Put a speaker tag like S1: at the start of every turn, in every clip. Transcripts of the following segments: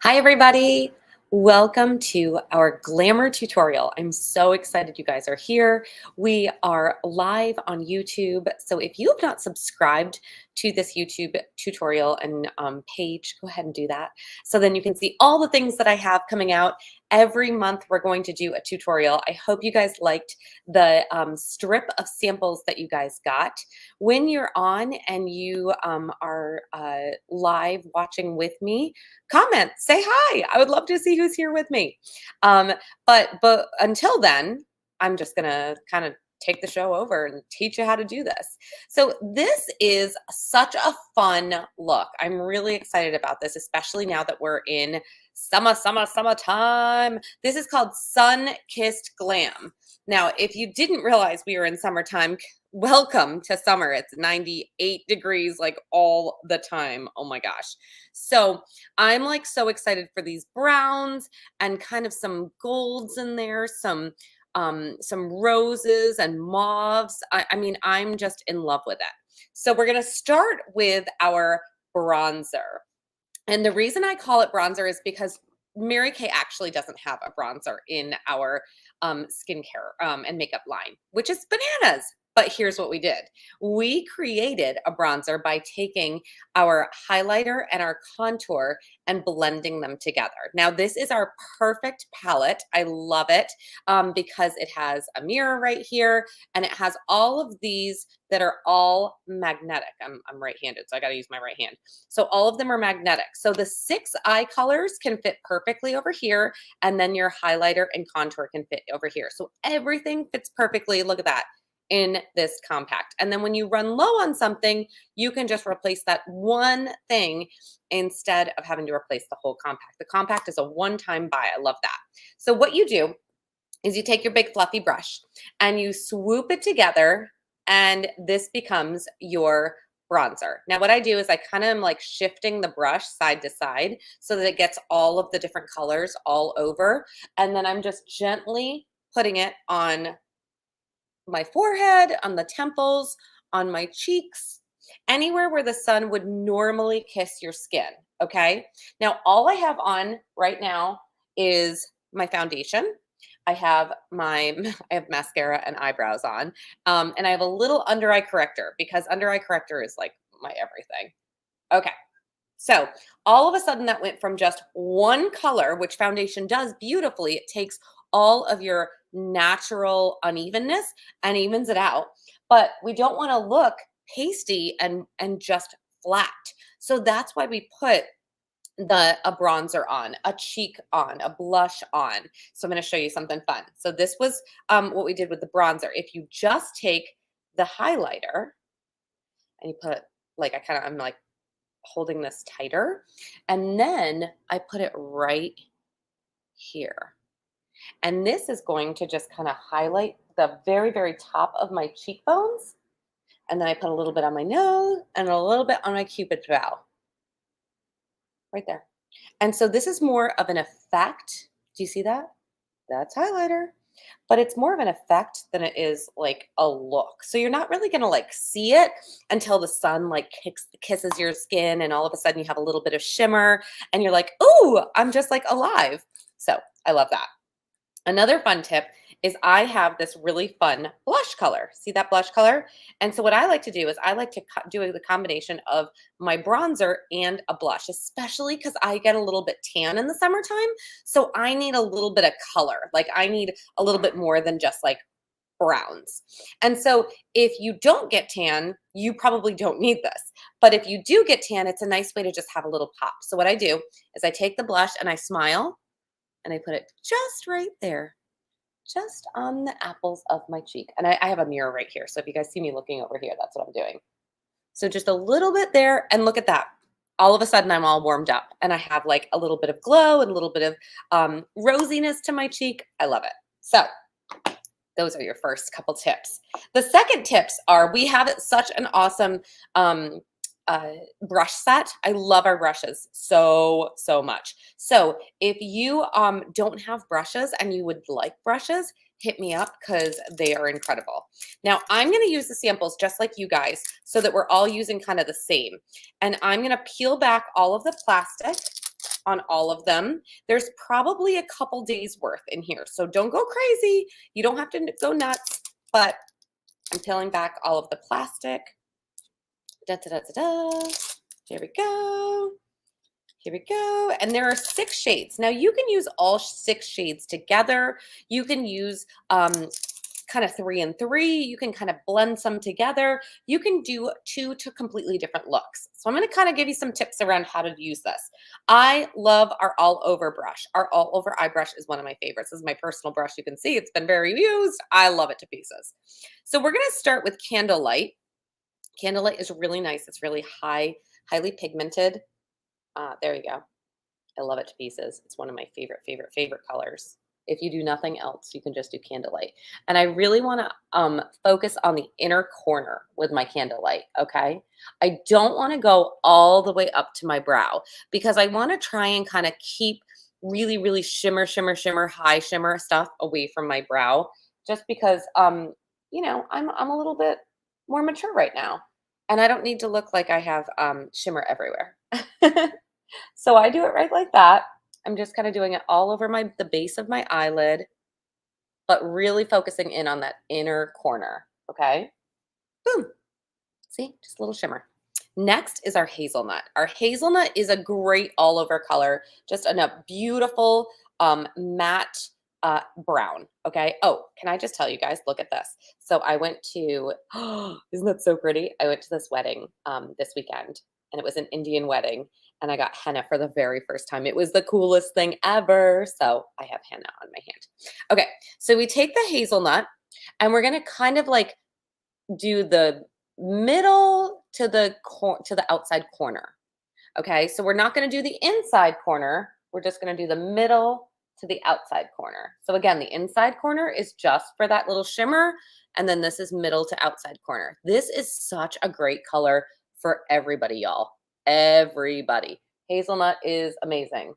S1: Hi, everybody. Welcome to our glamour tutorial. I'm so excited you guys are here. We are live on YouTube. So if you have not subscribed to this YouTube tutorial and page, go ahead and do that. So then you can see all the things that I have coming out. Every month, we're going to do a tutorial. I hope you guys liked the strip of samples that you guys got. When you're on and you are live watching with me, comment, say hi. I would love to see who's here with me. But until then, I'm just gonna kind of take the show over and teach you how to do this. So this is such a fun look. I'm really excited about this, especially now that we're in summertime. This is called Sun-Kissed Glam. Now, if you didn't realize we were in summertime, welcome to summer. It's 98 degrees like all the time. Oh my gosh. So I'm like so excited for these browns and kind of some golds in there, some roses and mauves. I mean, I'm just in love with it. So we're gonna start with our bronzer. And the reason I call it bronzer is because Mary Kay actually doesn't have a bronzer in our skincare and makeup line, which is bananas. But here's what we did. We created a bronzer by taking our highlighter and our contour and blending them together. Now, this is our perfect palette. I love it because it has a mirror right here and it has all of these that are all magnetic. I'm right-handed, so I got to use my right hand. So all of them are magnetic. So the 6 eye colors can fit perfectly over here, and then your highlighter and contour can fit over here. So everything fits perfectly. Look at that in this compact. And then when you run low on something, you can just replace that one thing instead of having to replace the whole compact. The compact is a one-time buy. I love that. So what you do is you take your big fluffy brush and you swoop it together, and this becomes your bronzer. Now what I do is I kind of am like shifting the brush side to side so that it gets all of the different colors all over, and then I'm just gently putting it on my forehead, on the temples, on my cheeks, anywhere where the sun would normally kiss your skin, okay? Now all I have on right now is my foundation. I have my I have mascara and eyebrows on, and I have a little under eye corrector because under eye corrector is like my everything. Okay, so all of a sudden that went from just one color, which foundation does beautifully. It takes all of your natural unevenness and evens it out, but we don't want to look pasty and just flat. So that's why we put a bronzer on, a cheek on, a blush on. So I'm going to show you something fun. So this was what we did with the bronzer. If you just take the highlighter and you put like I'm like holding this tighter, and then I put it right here. And this is going to just kind of highlight the very, very top of my cheekbones. And then I put a little bit on my nose and a little bit on my cupid's bow right there. And so this is more of an effect. Do you see that? That's highlighter, but it's more of an effect than it is like a look. So you're not really gonna like see it until the sun like kisses your skin, and all of a sudden you have a little bit of shimmer and you're like, ooh, I'm just like alive. So I love that. Another fun tip is I have this really fun blush color. See that blush color? And so what I like to do is I like to do the combination of my bronzer and a blush, especially because I get a little bit tan in the summertime. So I need a little bit of color. Like I need a little bit more than just like browns. And so if you don't get tan, you probably don't need this. But if you do get tan, it's a nice way to just have a little pop. So what I do is I take the blush and I smile and I put it just right there, just on the apples of my cheek. And I have a mirror right here. So if you guys see me looking over here, that's what I'm doing. So just a little bit there, and look at that. All of a sudden I'm all warmed up and I have like a little bit of glow and a little bit of rosiness to my cheek. I love it. So those are your first couple tips. The second tips are we have such an awesome brush set. I love our brushes so much. So if you don't have brushes and you would like brushes, hit me up because they are incredible. Now I'm going to use the samples just like you guys so that we're all using kind of the same. And I'm going to peel back all of the plastic on all of them. There's probably a couple days worth in here, so don't go crazy. You don't have to go nuts, but I'm peeling back all of the plastic. Da, da, da, da, da. Here we go. Here we go. And there are 6 shades. Now you can use all 6 shades together. You can use kind of 3 and 3. You can kind of blend some together. You can do 2 to completely different looks. So I'm going to kind of give you some tips around how to use this. I love our all over brush. Our all over eye brush is one of my favorites. This is my personal brush. You can see it's been very used. I love it to pieces. So we're going to start with Candlelight. Candlelight is really nice. It's really highly pigmented. There you go. I love it to pieces. It's one of my favorite colors. If you do nothing else, you can just do Candlelight. And I really want to focus on the inner corner with my Candlelight, okay? I don't want to go all the way up to my brow because I want to try and kind of keep really shimmer, high shimmer stuff away from my brow just because, you know, I'm a little bit more mature right now. And I don't need to look like I have shimmer everywhere. So I do it right like that. I'm just kind of doing it all over the base of my eyelid, but really focusing in on that inner corner, okay? Boom. See, just a little shimmer. Next is our hazelnut. Our hazelnut is a great all over color, just in a beautiful matte brown, okay? Oh, can I just tell you guys, look at this. So I went to, isn't that so pretty? I went to this wedding this weekend, and it was an Indian wedding, and I got henna for the very first time. It was the coolest thing ever. So I have henna on my hand. Okay, so we take the hazelnut, and we're gonna kind of like do the middle to the outside corner. Okay, so we're not gonna do the inside corner. We're just gonna do the middle to the outside corner. So again, the inside corner is just for that little shimmer, and then this is middle to outside corner. This is such a great color for everybody, y'all. Everybody. Hazelnut is amazing.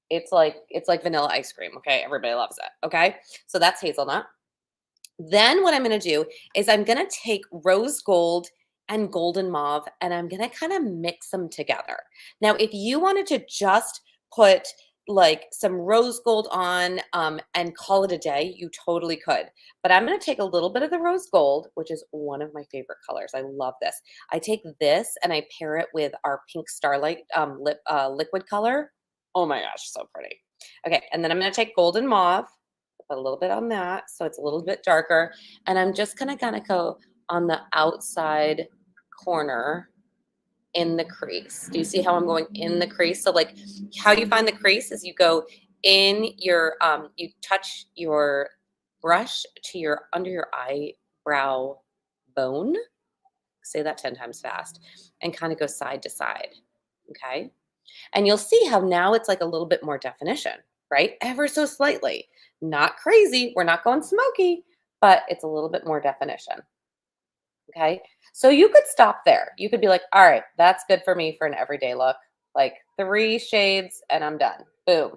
S1: It's like vanilla ice cream, okay? Everybody loves it, okay? So that's hazelnut. Then what I'm going to do is I'm going to take rose gold and golden mauve, and I'm going to kind of mix them together. Now, if you wanted to just put like some rose gold on and call it a day, you totally could. But I'm going to take a little bit of the rose gold, which is one of my favorite colors. I love this. I take this and I pair it with our pink starlight liquid color. Oh my gosh, so pretty. Okay, and then I'm going to take golden mauve, put a little bit on that so it's a little bit darker, and I'm just going to kind of go on the outside corner in the crease. Do you see how I'm going in the crease? So like how you find the crease is you go in your you touch your brush to your under your eyebrow bone. Say that 10 times fast and kind of go side to side. Okay? And you'll see how now it's like a little bit more definition, right? Ever so slightly. Not crazy. We're not going smoky, but it's a little bit more definition. Okay. So you could stop there. You could be like, all right, that's good for me for an everyday look. Like 3 shades and I'm done. Boom.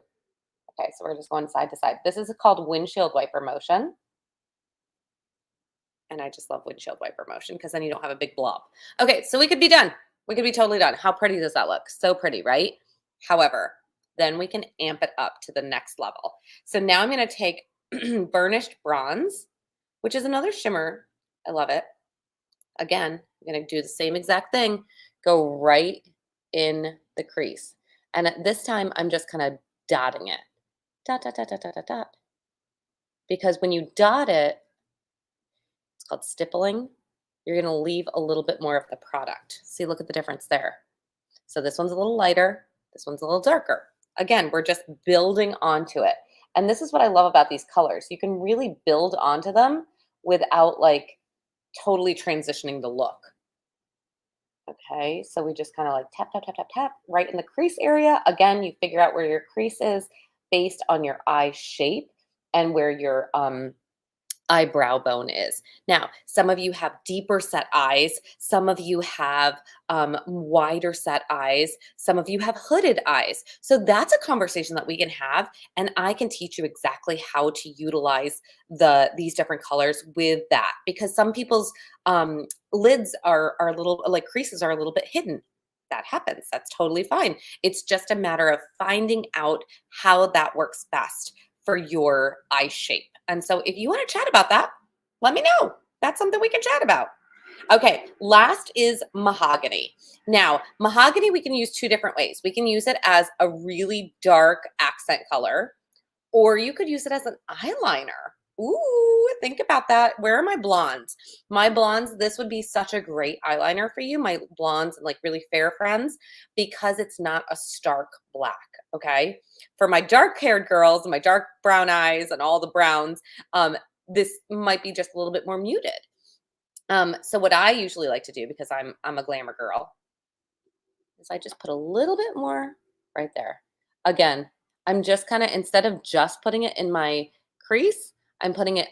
S1: Okay. So we're just going side to side. This is called windshield wiper motion. And I just love windshield wiper motion because then you don't have a big blob. Okay. So we could be done. We could be totally done. How pretty does that look? So pretty, right? However, then we can amp it up to the next level. So now I'm going to take burnished bronze, which is another shimmer. I love it. Again, I'm going to do the same exact thing, go right in the crease. And at this time, I'm just kind of dotting it. Dot, dot, dot, dot, dot, dot, dot. Because when you dot it, it's called stippling. You're going to leave a little bit more of the product. See, look at the difference there. So this one's a little lighter. This one's a little darker. Again, we're just building onto it. And this is what I love about these colors. You can really build onto them without like totally transitioning the look. Okay, so we just kind of like tap, tap, tap, tap, tap right in the crease area. Again, you figure out where your crease is based on your eye shape and where your eyebrow bone is. Now, some of you have deeper set eyes. Some of you have wider set eyes. Some of you have hooded eyes. So that's a conversation that we can have, and I can teach you exactly how to utilize these different colors with that, because some people's lids are a little like creases are a little bit hidden. that happens. That's totally fine. It's just a matter of finding out how that works best for your eye shape. And so if you want to chat about that, let me know. That's something we can chat about. Okay, last is mahogany. Now, mahogany we can use two different ways. We can use it as a really dark accent color, or you could use it as an eyeliner. Ooh, think about that. Where are my blondes? My blondes, this would be such a great eyeliner for you, my blondes and like really fair friends, because it's not a stark black, okay? For my dark haired girls, my dark brown eyes and all the browns, this might be just a little bit more muted. So what I usually like to do, because I'm a glamour girl, is I just put a little bit more right there. Again, I'm just kind of, instead of just putting it in my crease, I'm putting it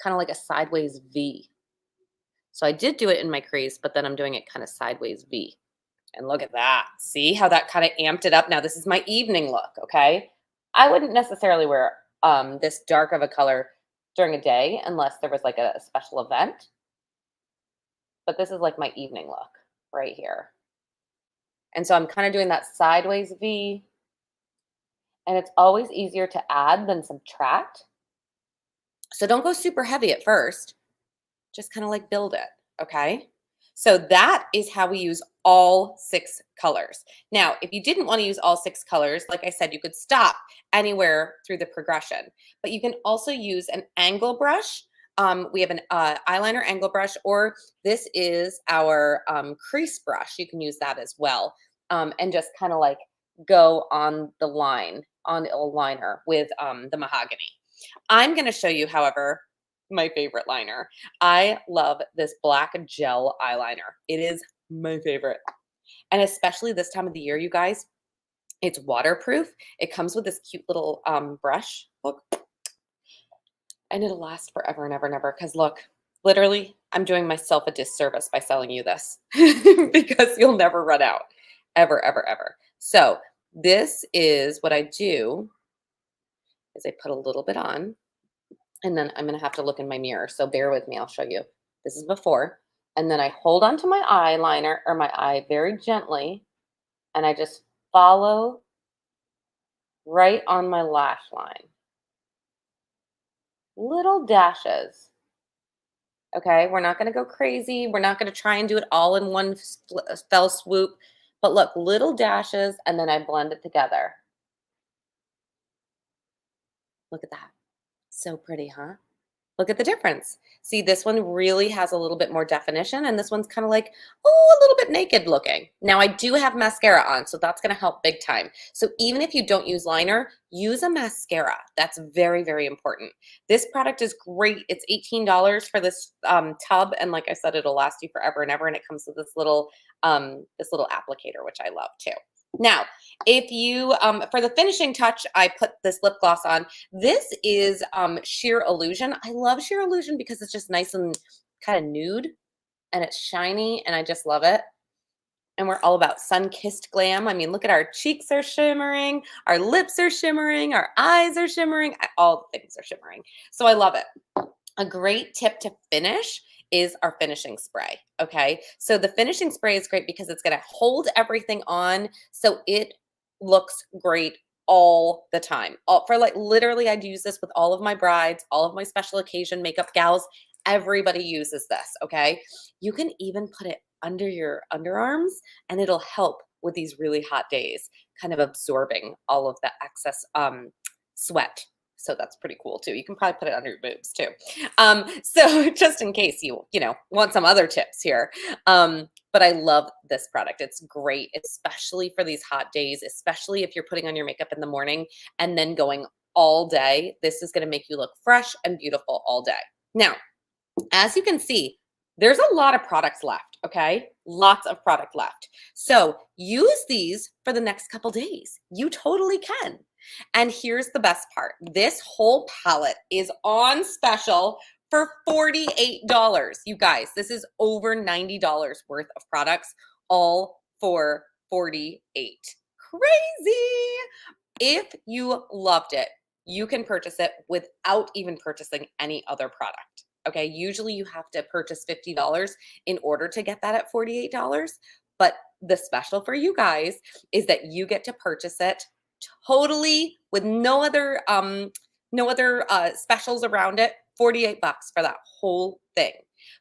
S1: kind of like a sideways V. So I did do it in my crease, but then I'm doing it kind of sideways V. And look at that. See how that kind of amped it up? Now this is my evening look, okay? I wouldn't necessarily wear this dark of a color during a day unless there was like a special event. But this is like my evening look right here. And so I'm kind of doing that sideways V, and it's always easier to add than subtract. So don't go super heavy at first, just kind of like build it, okay? So that is how we use all 6 colors. Now, if you didn't want to use all 6 colors, like I said, you could stop anywhere through the progression, but you can also use an angle brush. We have an eyeliner angle brush, or this is our crease brush. You can use that as well, and just kind of like go on the line, on a liner with the mahogany. I'm going to show you, however, my favorite liner. I love this black gel eyeliner. It is my favorite. And especially this time of the year, you guys, it's waterproof. It comes with this cute little brush. Look. And it'll last forever and ever and ever. Because look, literally, I'm doing myself a disservice by selling you this because you'll never run out. Ever, ever, ever. So this is what I do is I put a little bit on. And then I'm going to have to look in my mirror. So bear with me. I'll show you. This is before. And then I hold onto my eyeliner or my eye very gently. And I just follow right on my lash line. Little dashes. Okay. We're not going to go crazy. We're not going to try and do it all in one fell swoop. But look, little dashes. And then I blend it together. Look at that. So pretty, huh? Look at the difference. See, this one really has a little bit more definition, and this one's kind of like, oh, a little bit naked looking. Now, I do have mascara on, so that's going to help big time. So even if you don't use liner, use a mascara. That's very, very important. This product is great. It's $18 for this tub, and like I said, it'll last you forever and ever, and it comes with this little applicator, which I love too. Now, if you, for the finishing touch, I put this lip gloss on. This is Sheer Illusion. I love Sheer Illusion because it's just nice and kind of nude and it's shiny and I just love it. And we're all about sun-kissed glam. I mean, look at our cheeks are shimmering, our lips are shimmering, our eyes are shimmering, all the things are shimmering. So I love it. A great tip to finish is our finishing spray, okay? So the finishing spray is great because it's gonna hold everything on so it looks great all the time. For like literally, I'd use this with all of my brides, all of my special occasion makeup gals. Everybody uses this, okay? You can even put it under your underarms and it'll help with these really hot days, kind of absorbing all of the excess sweat. So that's pretty cool too. You can probably put it under your boobs too. So just in case you want some other tips here. But I love this product. It's great, especially for these hot days, especially if you're putting on your makeup in the morning and then going all day. This is going to make you look fresh and beautiful all day. Now, as you can see, there's a lot of products left, okay? Lots of product left. So use these for the next couple days. You totally can. And here's the best part. This whole palette is on special for $48. You guys, this is over $90 worth of products, all for $48. Crazy. If you loved it, you can purchase it without even purchasing any other product. Okay, usually you have to purchase $50 in order to get that at $48. But the special for you guys is that you get to purchase it totally with no other specials around it. 48 bucks for that whole thing.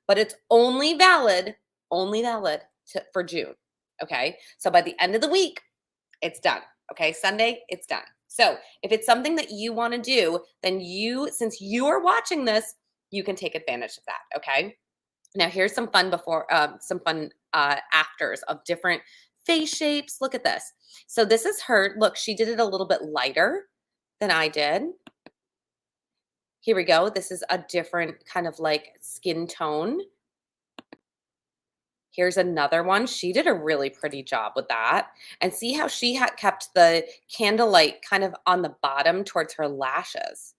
S1: But it's only valid for June. Okay? So by the end of the week, it's done. Okay? Sunday, it's done. So, if it's something that you want to do, then since you are watching this, you can take advantage of that, okay? Now, here's some fun afters of different face shapes. Look at this. So this is her. Look, she did it a little bit lighter than I did. Here we go. This is a different kind of like skin tone. Here's another one. She did a really pretty job with that. And see how she had kept the candlelight kind of on the bottom towards her lashes.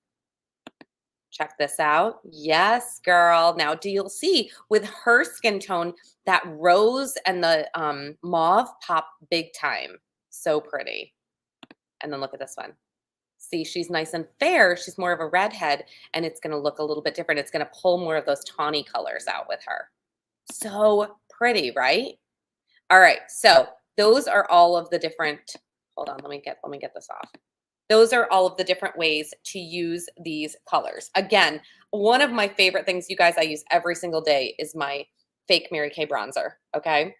S1: Check this out. Yes, girl. Now, do you'll see with her skin tone, that rose and the mauve pop big time. So pretty. And then look at this one. See, she's nice and fair. She's more of a redhead, and it's going to look a little bit different. It's going to pull more of those tawny colors out with her. So pretty, right? All right. So those are all of the different, hold on, let me get this off. Those are all of the different ways to use these colors. Again, one of my favorite things, you guys, I use every single day is my fake Mary Kay bronzer, okay?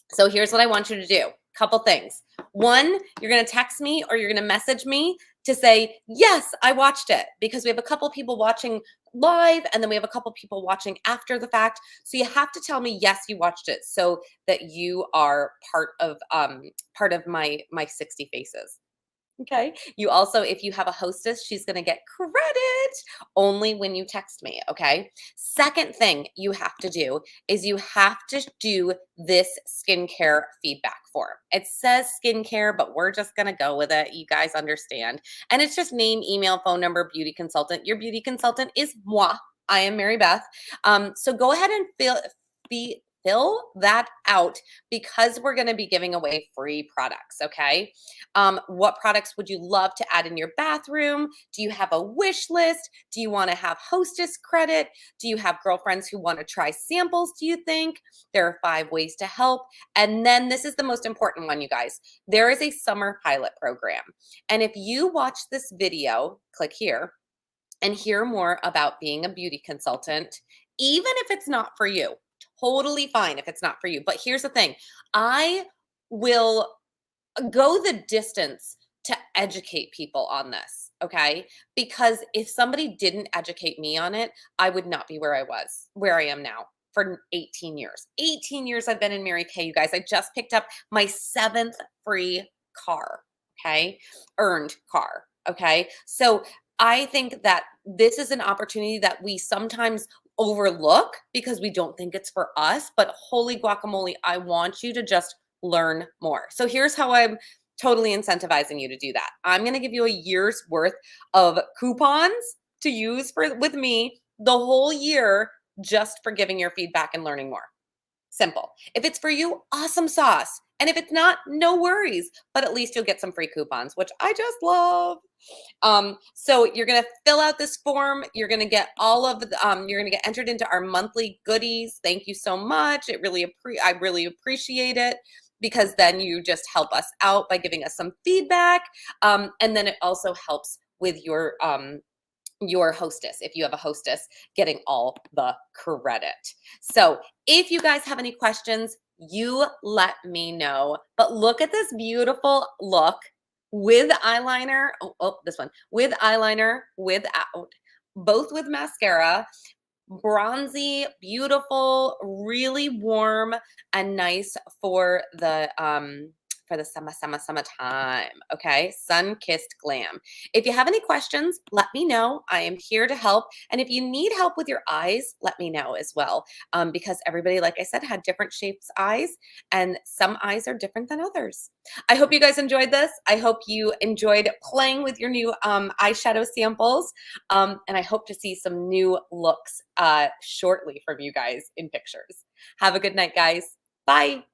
S1: So here's what I want you to do. Couple things. One, you're going to text me or you're going to message me to say, yes, I watched it, because we have a couple people watching live and then we have a couple people watching after the fact. So you have to tell me, yes, you watched it, so that you are part of my 60 faces. Okay. You also, if you have a hostess, she's going to get credit only when you text me. Okay. Second thing you have to do is you have to do this skincare feedback form. It says skincare, but we're just going to go with it. You guys understand. And it's just name, email, phone number, beauty consultant. Your beauty consultant is moi. I am Mary Beth. So go ahead and fill that out, because we're going to be giving away free products. Okay. What products would you love to add in your bathroom? Do you have a wish list? Do you want to have hostess credit? Do you have girlfriends who want to try samples? Do you think? There are 5 ways to help. And then this is the most important one, you guys. There is a summer pilot program. And if you watch this video, click here and hear more about being a beauty consultant, even if it's not for you. Totally fine if it's not for you. But here's the thing. I will go the distance to educate people on this, okay? Because if somebody didn't educate me on it, I would not be where I am now for 18 years. 18 years I've been in Mary Kay, you guys. I just picked up my 7th free car, okay? Earned car, okay? So I think that this is an opportunity that we sometimes overlook because we don't think it's for us, but holy guacamole, I want you to just learn more. So here's how I'm totally incentivizing you to do that. I'm going to give you a year's worth of coupons to use with me the whole year, just for giving your feedback and learning more. Simple. If it's for you, awesome sauce. And if it's not, no worries, but at least you'll get some free coupons, which I just love. So you're going to fill out this form. You're going to get you're going to get entered into our monthly goodies. Thank you so much. I really appreciate it, because then you just help us out by giving us some feedback. And then it also helps with your hostess, if you have a hostess, getting all the credit. So if you guys have any questions, you let me know. But look at this beautiful look with eyeliner. This one with eyeliner, without, both with mascara. Bronzy, beautiful, really warm and nice for the summertime. Okay, sun-kissed glam. If you have any questions, let me know. I am here to help. And if you need help with your eyes, let me know as well. Because everybody, like I said, had different shapes eyes, and some eyes are different than others. I hope you guys enjoyed this. I hope you enjoyed playing with your new eyeshadow samples. And I hope to see some new looks shortly from you guys in pictures. Have a good night, guys. Bye.